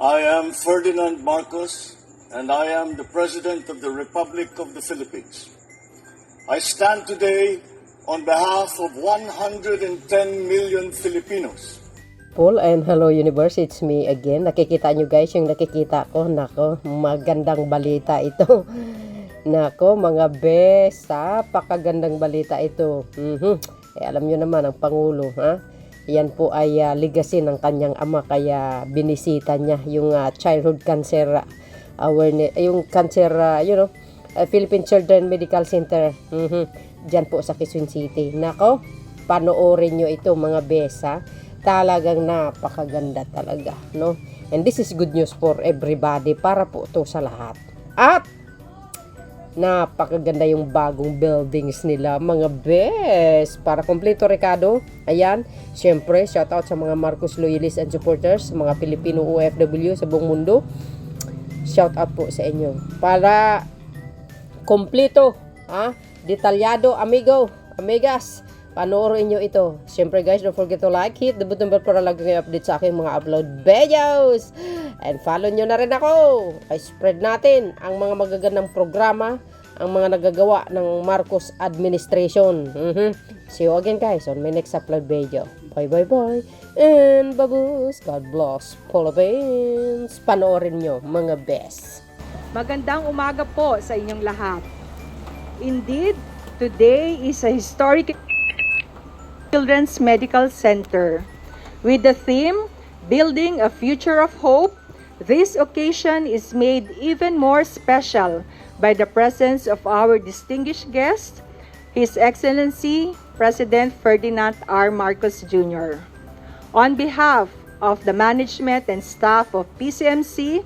I am Ferdinand Marcos, and I am the President of the Republic of the Philippines. I stand today on behalf of 110 million Filipinos. Paul and hello universe, it's me again. Nakikita nyo guys yung nakikita ko. Nako, magandang balita ito. Nako mga bes, pakagandang balita ito. Alam nyo naman ang Pangulo, ha? Yan po ay legacy ng kanyang ama, kaya binisita niya yung childhood cancer awareness, yung cancer, Philippine Children Medical Center. Diyan po sa Quezon City. Nako, panoorin nyo ito mga besa. Talagang napakaganda talaga, no? And this is good news for everybody, para po to sa lahat. At napakaganda yung bagong buildings nila mga bes, para kompleto Ricardo. Ayan, syempre shoutout sa mga Marcos loyalists and supporters, mga Filipino OFW sa buong mundo. Shoutout po sa inyo para kompleto, detalyado, amigas, panoorin nyo ito. Syempre guys, don't forget to like, hit the button bell para lagi kayo update sa aking mga upload videos. And follow nyo na rin ako. I-spread natin ang mga magagandang programa, ang mga nagagawa ng Marcos administration. See you again guys on my next upload video. Bye. And babus, God bless Philippines. Panoorin nyo mga best. Magandang umaga po sa inyong lahat. Indeed, today is a historic Children's Medical Center. With the theme, Building a Future of Hope, this occasion is made even more special by the presence of our distinguished guest, His Excellency President Ferdinand R. Marcos Jr. On behalf of the management and staff of PCMC,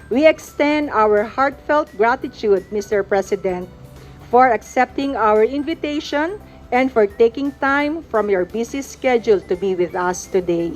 we extend our heartfelt gratitude, Mr. President, for accepting our invitation and for taking time from your busy schedule to be with us today.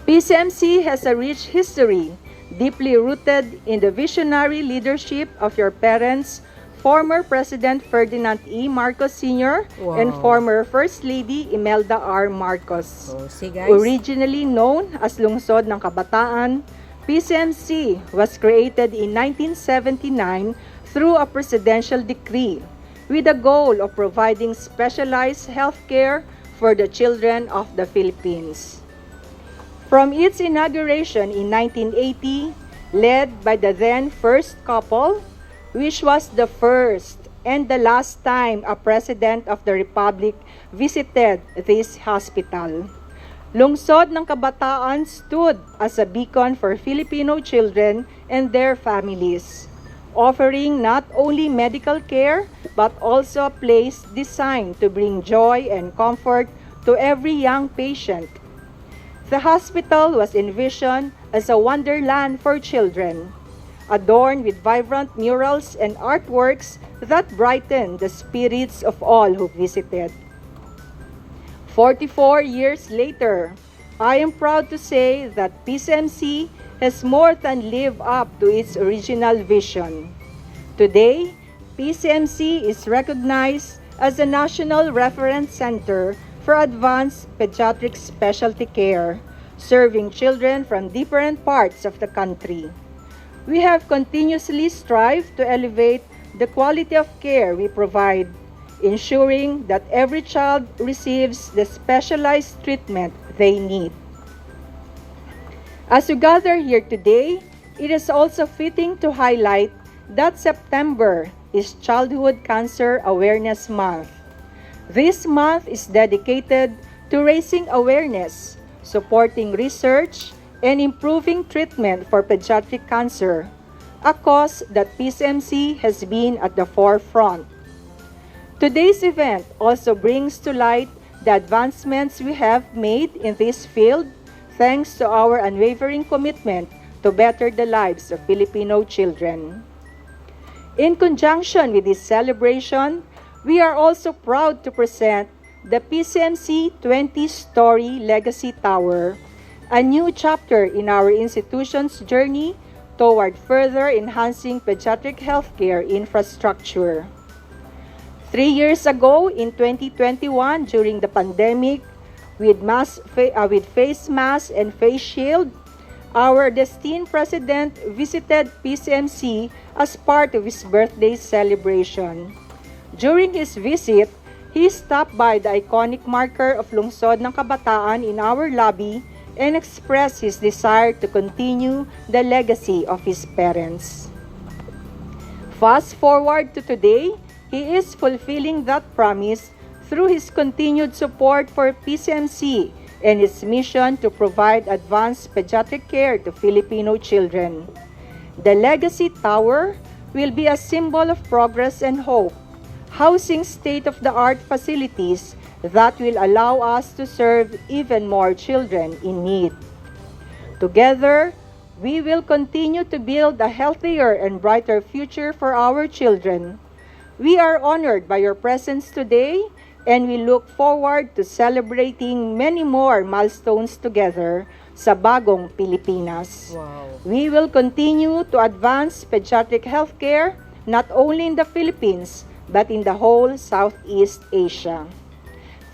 PCMC has a rich history, deeply rooted in the visionary leadership of your parents, former President Ferdinand E. Marcos Sr. and former First Lady Imelda R. Marcos. See guys? Originally known as Lungsod ng Kabataan, PCMC was created in 1979 through a presidential decree with the goal of providing specialized health care for the children of the Philippines. From its inauguration in 1980, led by the then first couple, which was the first and the last time a President of the Republic visited this hospital, Lungsod ng Kabataan stood as a beacon for Filipino children and their families, offering not only medical care but also a place designed to bring joy and comfort to every young patient. The hospital was envisioned as a wonderland for children, adorned with vibrant murals and artworks that brighten the spirits of all who visited. 44 years later, I am proud to say that PCMC has more than lived up to its original vision. Today, PCMC is recognized as a national reference center for advanced pediatric specialty care, serving children from different parts of the country. We have continuously strived to elevate the quality of care we provide, ensuring that every child receives the specialized treatment they need. As we gather here today, it is also fitting to highlight that September is Childhood Cancer Awareness Month. This month is dedicated to raising awareness, supporting research, and improving treatment for pediatric cancer, a cause that PCMC has been at the forefront. Today's event also brings to light the advancements we have made in this field thanks to our unwavering commitment to better the lives of Filipino children. In conjunction with this celebration, we are also proud to present the PCMC 20-story Legacy Tower, a new chapter in our institution's journey toward further enhancing pediatric healthcare infrastructure. 3 years ago, in 2021, during the pandemic, with face mask and face shield, our esteemed President visited PCMC as part of his birthday celebration. During his visit, he stopped by the iconic marker of Lungsod ng Kabataan in our lobby and expressed his desire to continue the legacy of his parents. Fast forward to today, he is fulfilling that promise through his continued support for PCMC and its mission to provide advanced pediatric care to Filipino children. The Legacy Tower will be a symbol of progress and hope, housing state-of-the-art facilities that will allow us to serve even more children in need. Together, we will continue to build a healthier and brighter future for our children. We are honored by your presence today, and we look forward to celebrating many more milestones together sa bagong Pilipinas. Wow. We will continue to advance pediatric healthcare not only in the Philippines but in the whole Southeast Asia.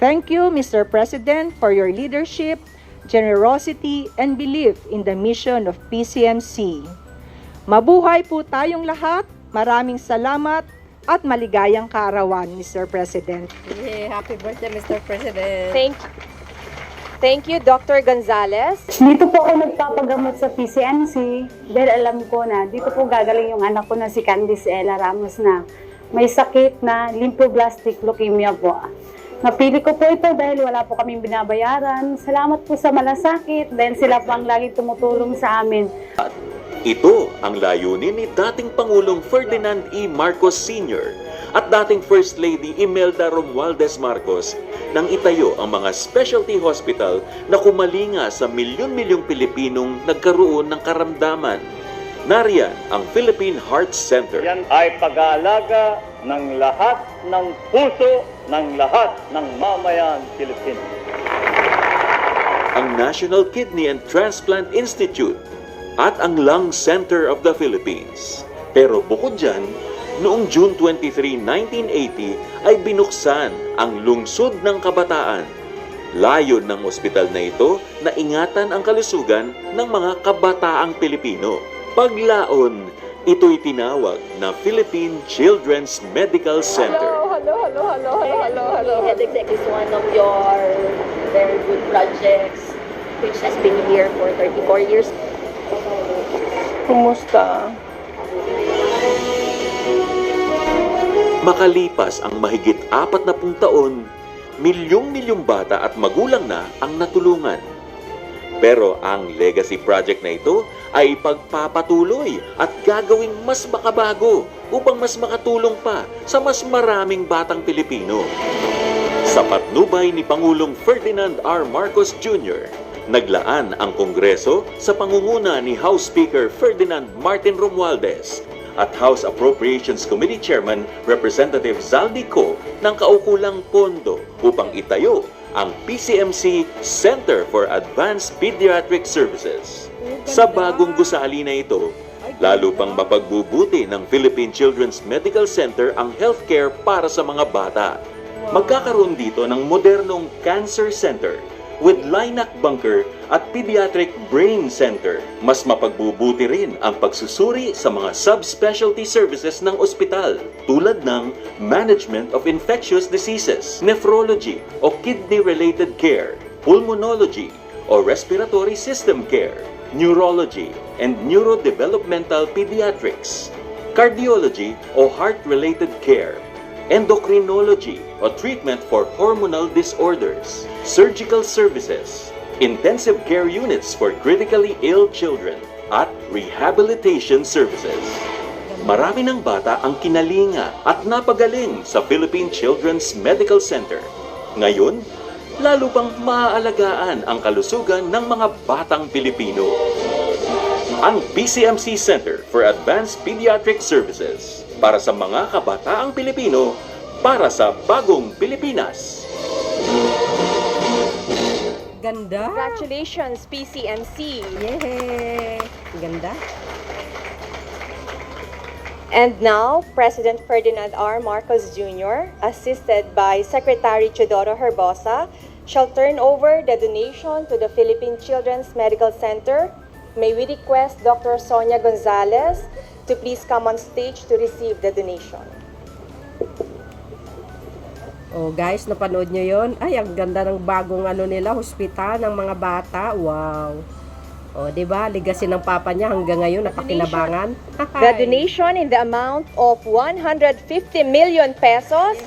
Thank you, Mr. President, for your leadership, generosity, and belief in the mission of PCMC. Mabuhay po tayong lahat. Maraming salamat at maligayang kaarawan, Mr. President. Yay, happy birthday, Mr. President. Thank you, Dr. Gonzales. Dito po ako nagpapagamot sa PCMC dahil alam ko na dito po gagaling yung anak ko na si Candice Ella Ramos na may sakit na lymphoblastic leukemia po. Napili ko po ito dahil wala po kaming binabayaran. Salamat po sa malasakit dahil sila po ang lagi tumutulong sa amin. Ito ang layunin ni dating Pangulong Ferdinand E. Marcos Sr. at dating First Lady Imelda Romualdez Marcos nang itayo ang mga specialty hospital na kumalinga sa milyon-milyong Pilipinong nagkaroon ng karamdaman. Nariyan ang Philippine Heart Center. Yan ay pag-aalaga ng lahat ng puso ng lahat ng mamayan Pilipino. Ang National Kidney and Transplant Institute at ang Lung Center of the Philippines. Pero bukod dyan, noong June 23, 1980 ay binuksan ang Lungsod ng Kabataan. Layon ng ospital na ito na ingatan ang kalusugan ng mga kabataang Pilipino. Paglaon, ito'y tinawag na Philippine Children's Medical Center. Head Exec is one of your very good projects which has been here for 34 years. Kumusta? Makalipas ang mahigit 40 taon, milyong-milyong bata at magulang na ang natulungan. Pero ang legacy project na ito ay pagpapatuloy at gagawing mas makabago upang mas makatulong pa sa mas maraming batang Pilipino. Sa patnubay ni Pangulong Ferdinand R. Marcos Jr., naglaan ang Kongreso sa pangunguna ni House Speaker Ferdinand Martin Romualdez at House Appropriations Committee Chairman Representative Zaldi Co ng kaukulang pondo upang itayo ang PCMC Center for Advanced Pediatric Services. Sa bagong gusali na ito, lalo pang mapagbubuti ng Philippine Children's Medical Center ang healthcare para sa mga bata. Magkakaroon dito ng modernong cancer center with Linac Bunker at Pediatric Brain Center. Mas mapagbubuti rin ang pagsusuri sa mga subspecialty services ng ospital tulad ng Management of Infectious Diseases, Nephrology o Kidney-related Care, Pulmonology o Respiratory System Care, Neurology and Neurodevelopmental Pediatrics, Cardiology o Heart-related Care, Endocrinology o treatment for hormonal disorders, surgical services, intensive care units for critically ill children, at rehabilitation services. Marami ng bata ang kinalinga at napagaling sa Philippine Children's Medical Center. Ngayon, lalo pang maaalagaan ang kalusugan ng mga batang Pilipino. Ang PCMC Center for Advanced Pediatric Services para sa mga kabataang Pilipino para sa bagong Pilipinas. Ganda. Congratulations, PCMC. Yay! Ganda. And now, President Ferdinand R. Marcos Jr., assisted by Secretary Teodoro Herbosa, shall turn over the donation to the Philippine Children's Medical Center may we request Dr. Sonia Gonzalez to please come on stage to receive the donation. Oh guys, napanood nyo yon? Ay, ang ganda ng bagong ano nila, hospital ng mga bata. Wow. Oh, 'di ba? Legacy ng papa niya hanggang ngayon napakinabangan. The donation in the amount of 150 million pesos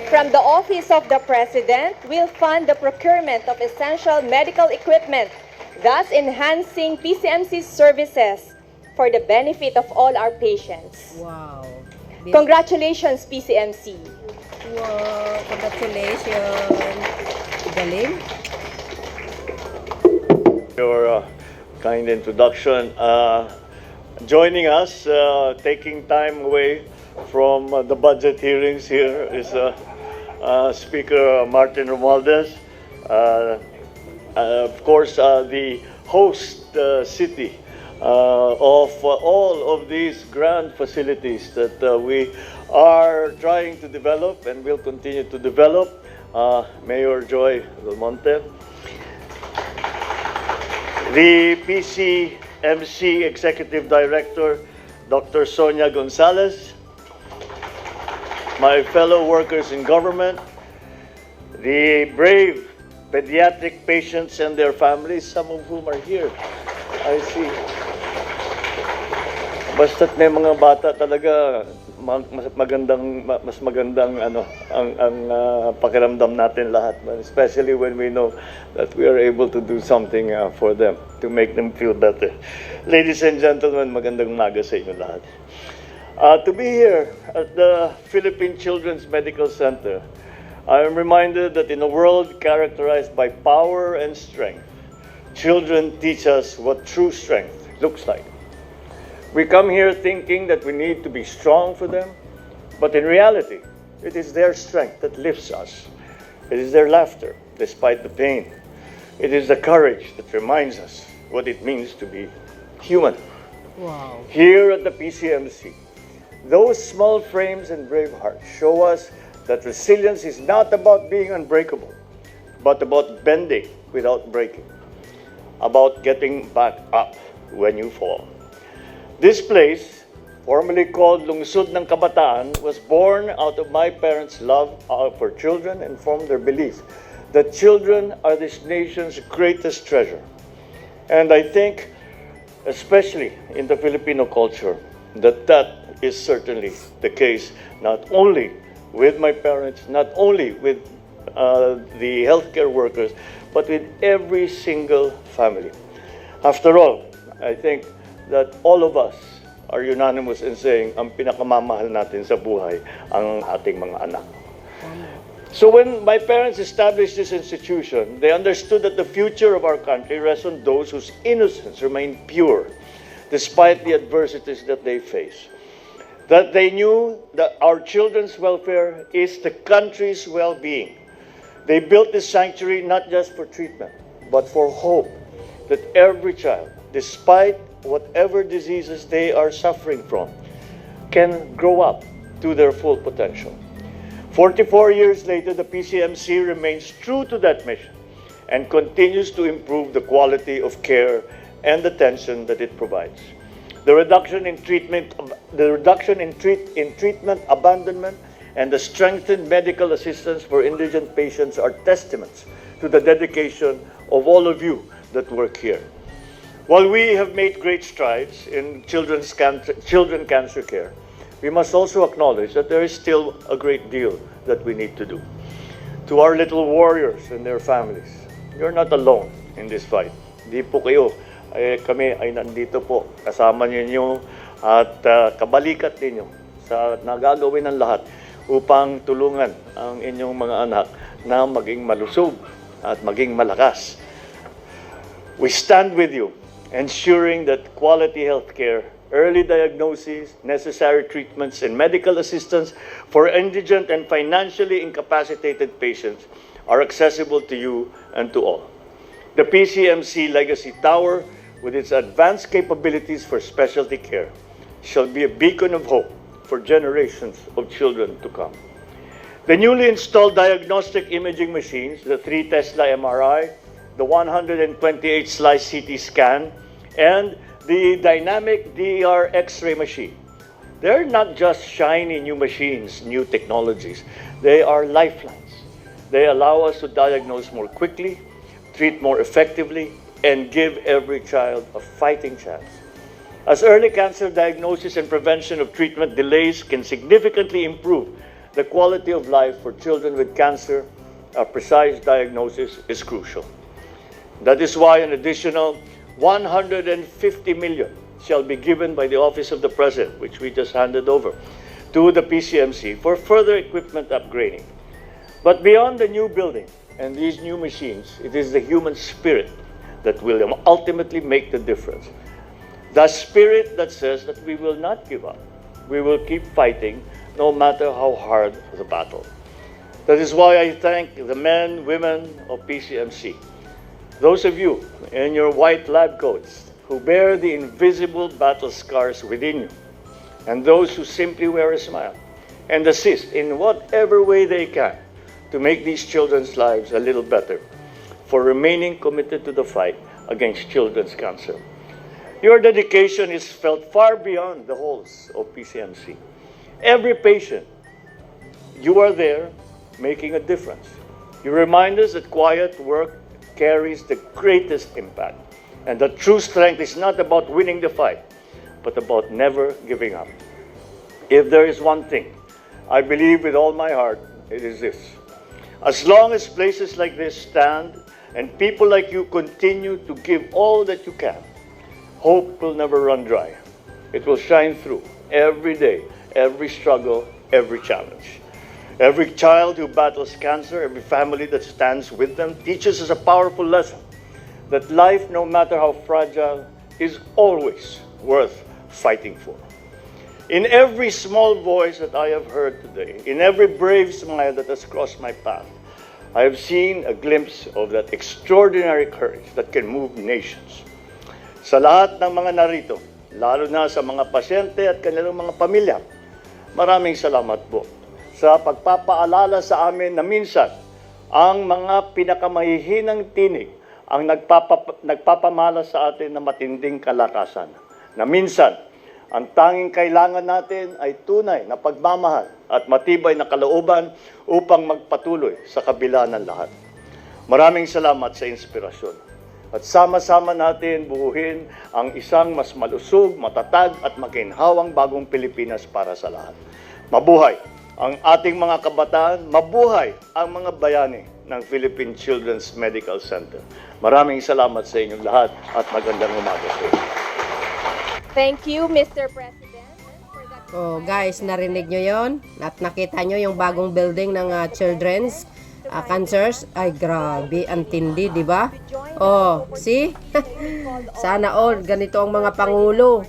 from the Office of the President will fund the procurement of essential medical equipment, thus enhancing PCMC services for the benefit of all our patients. Wow. Congratulations, PCMC. Wow, congratulations. Galing. Your kind introduction. Joining us, taking time away from the budget hearings here is Speaker Martin Romualdez. Of course, the host city of all of these grand facilities that we are trying to develop and will continue to develop. Mayor Joy Belmonte. The PCMC Executive Director, Dr. Sonia Gonzalez, my fellow workers in government, the brave pediatric patients and their families, some of whom are here. I see. Basta't may mga bata talaga, mas magandang ano ang pakiramdam natin lahat, especially when we know that we are able to do something for them to make them feel better. Ladies and gentlemen, magandang umaga sa inyo lahat. To be here at the Philippine Children's Medical Center, I am reminded that in a world characterized by power and strength, children teach us what true strength looks like. We come here thinking that we need to be strong for them, but in reality, it is their strength that lifts us. It is their laughter, despite the pain. It is the courage that reminds us what it means to be human. Wow. Here at the PCMC, those small frames and brave hearts show us that resilience is not about being unbreakable, but about bending without breaking, about getting back up when you fall. This place, formerly called Lungsod ng Kabataan, was born out of my parents' love for children and from their belief that children are this nation's greatest treasure. And I think, especially in the Filipino culture, that is certainly the case, not only with my parents, not only with the healthcare workers, but with every single family. After all, I think that all of us are unanimous in saying ang pinakamamahal natin sa buhay ang ating mga anak. So when my parents established this institution, they understood that the future of our country rests on those whose innocence remained pure despite the adversities that they face. That they knew that our children's welfare is the country's well-being. They built this sanctuary not just for treatment, but for hope that every child, despite whatever diseases they are suffering from, can grow up to their full potential. 44 years later, the PCMC remains true to that mission and continues to improve the quality of care and attention that it provides. The reduction in treatment abandonment and the strengthened medical assistance for indigent patients are testaments to the dedication of all of you that work here. While we have made great strides in children cancer care, we must also acknowledge that there is still a great deal that we need to do. To our little warriors and their families, you're not alone in this fight. Di po kayo, kami ay nandito po kasama ninyo at kabalikat ninyo sa nagagawin ng lahat upang tulungan ang inyong mga anak na maging malusog at maging malakas. We stand with you, ensuring that quality health care, early diagnosis, necessary treatments, and medical assistance for indigent and financially incapacitated patients are accessible to you and to all. The PCMC Legacy Tower, with its advanced capabilities for specialty care, shall be a beacon of hope for generations of children to come. The newly installed diagnostic imaging machines, the 3 Tesla MRI, the 128 slice CT scan, and the dynamic DER X-ray machine. They're not just shiny new machines, new technologies. They are lifelines. They allow us to diagnose more quickly, treat more effectively, and give every child a fighting chance. As early cancer diagnosis and prevention of treatment delays can significantly improve the quality of life for children with cancer, a precise diagnosis is crucial. That is why an additional 150 million shall be given by the Office of the President, which we just handed over, to the PCMC for further equipment upgrading. But beyond the new building and these new machines, it is the human spirit that will ultimately make the difference. The spirit that says that we will not give up. We will keep fighting no matter how hard the battle. That is why I thank the men, women of PCMC. Those of you in your white lab coats who bear the invisible battle scars within you, and those who simply wear a smile and assist in whatever way they can to make these children's lives a little better, for remaining committed to the fight against children's cancer. Your dedication is felt far beyond the halls of PCMC. Every patient, you are there making a difference. You remind us that quiet work carries the greatest impact, and that true strength is not about winning the fight, but about never giving up. If there is one thing I believe with all my heart, it is this. As long as places like this stand and people like you continue to give all that you can, hope will never run dry. It will shine through every day, every struggle, every challenge. Every child who battles cancer, every family that stands with them teaches us a powerful lesson that life, no matter how fragile, is always worth fighting for. In every small voice that I have heard today, in every brave smile that has crossed my path, I have seen a glimpse of that extraordinary courage that can move nations. Sa lahat ng mga narito, lalo na sa mga pasyente at kanilang mga pamilya, maraming salamat po sa pagpapaalala sa amin na minsan ang mga pinakamahihinang tinig ang nagpapamala sa atin na matinding kalakasan. Na minsan, ang tanging kailangan natin ay tunay na pagmamahal at matibay na kalooban upang magpatuloy sa kabila ng lahat. Maraming salamat sa inspirasyon. At sama-sama natin buuhin ang isang mas malusog, matatag at maginhawang bagong Pilipinas para sa lahat. Mabuhay ang ating mga kabataan, mabuhay ang mga bayani ng Philippine Children's Medical Center. Maraming salamat sa inyong lahat at magandang umaga sa inyo. Thank you, Mr. President. Oh, guys, narinig nyo yon at nakita nyo yung bagong building ng children's cancers. Ay, grabe, ang tindi, di ba? Oh, see? Sana all ganito ang mga pangulo.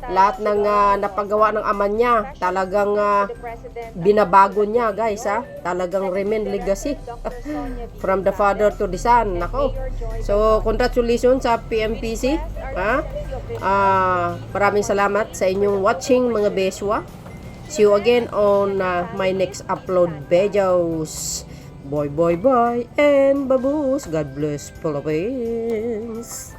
Lahat ng napagawa ng ama niya, talagang binabago niya, guys, talagang remain legacy from the father to the son. Nako. So, congratulations sa PMPC. Maraming salamat sa inyong watching, mga beswa. See you again on my next upload videos. Bye, and baboos. God bless Philippines.